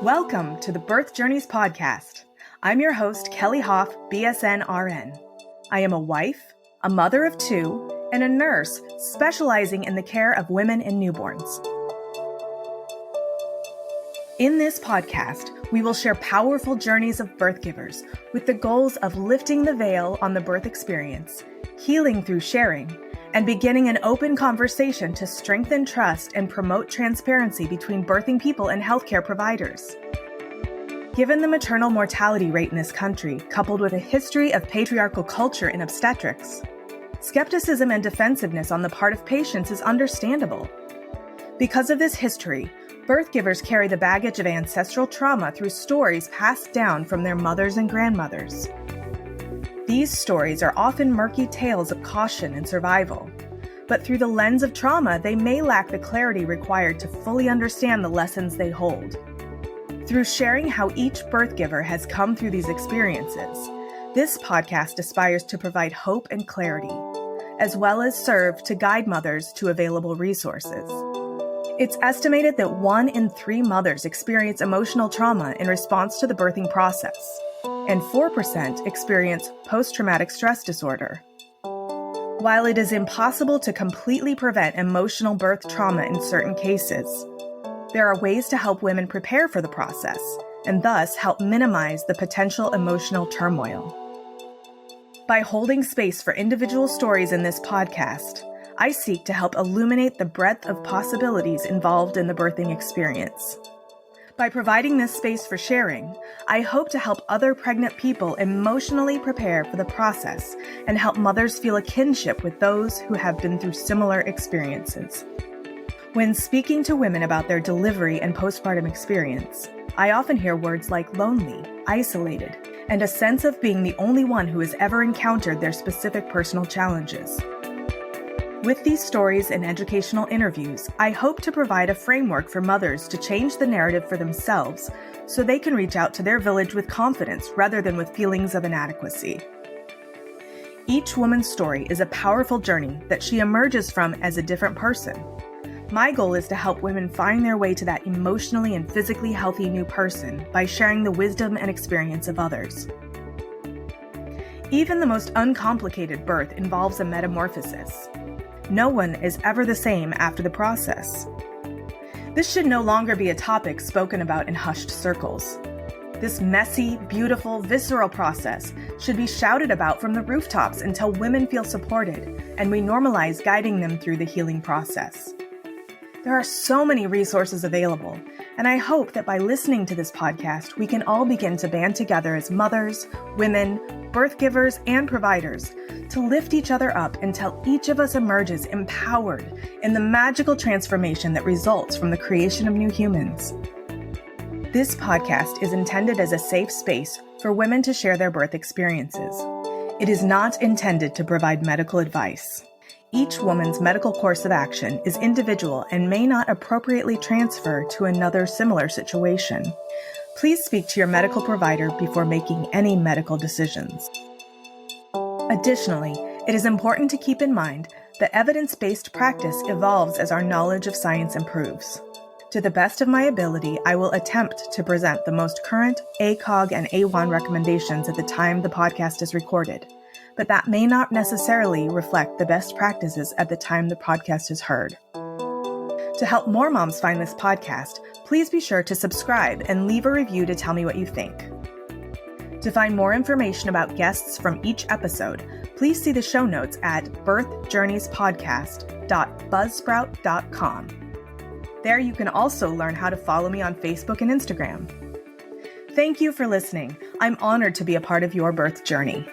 Welcome to the Birth Journeys podcast. I'm your host, Kelly Hof, BSN RN. I am a wife, a mother of two, and a nurse specializing in the care of women and newborns. In this podcast, we will share powerful journeys of birth givers with the goals of lifting the veil on the birth experience, healing through sharing, and beginning an open conversation to strengthen trust and promote transparency between birthing people and healthcare providers. Given the maternal mortality rate in this country, coupled with a history of patriarchal culture in obstetrics, skepticism and defensiveness on the part of patients is understandable. Because of this history, birth givers carry the baggage of ancestral trauma through stories passed down from their mothers and grandmothers. These stories are often murky tales of caution and survival, but through the lens of trauma, they may lack the clarity required to fully understand the lessons they hold. Through sharing how each birth giver has come through these experiences, this podcast aspires to provide hope and clarity, as well as serve to guide mothers to available resources. It's estimated that 1 in 3 mothers experience emotional trauma in response to the birthing process, and 4% experience post-traumatic stress disorder. While it is impossible to completely prevent emotional birth trauma in certain cases, there are ways to help women prepare for the process and thus help minimize the potential emotional turmoil. By holding space for individual stories in this podcast, I seek to help illuminate the breadth of possibilities involved in the birthing experience. By providing this space for sharing, I hope to help other pregnant people emotionally prepare for the process and help mothers feel a kinship with those who have been through similar experiences. When speaking to women about their delivery and postpartum experience, I often hear words like lonely, isolated, and a sense of being the only one who has ever encountered their specific personal challenges. With these stories and educational interviews, I hope to provide a framework for mothers to change the narrative for themselves so they can reach out to their village with confidence rather than with feelings of inadequacy. Each woman's story is a powerful journey that she emerges from as a different person. My goal is to help women find their way to that emotionally and physically healthy new person by sharing the wisdom and experience of others. Even the most uncomplicated birth involves a metamorphosis. No one is ever the same after the process. This should no longer be a topic spoken about in hushed circles. This messy, beautiful, visceral process should be shouted about from the rooftops until women feel supported and we normalize guiding them through the healing process. There are so many resources available, and I hope that by listening to this podcast, we can all begin to band together as mothers, women, birth givers, and providers to lift each other up until each of us emerges empowered in the magical transformation that results from the creation of new humans. This podcast is intended as a safe space for women to share their birth experiences. It is not intended to provide medical advice. Each woman's medical course of action is individual and may not appropriately transfer to another similar situation. Please speak to your medical provider before making any medical decisions. Additionally, it is important to keep in mind that evidence-based practice evolves as our knowledge of science improves. To the best of my ability, I will attempt to present the most current ACOG and AWHONN recommendations at the time the podcast is recorded, but that may not necessarily reflect the best practices at the time the podcast is heard. To help more moms find this podcast, please be sure to subscribe and leave a review to tell me what you think. To find more information about guests from each episode, please see the show notes at birthjourneyspodcast.buzzsprout.com. There you can also learn how to follow me on Facebook and Instagram. Thank you for listening. I'm honored to be a part of your birth journey.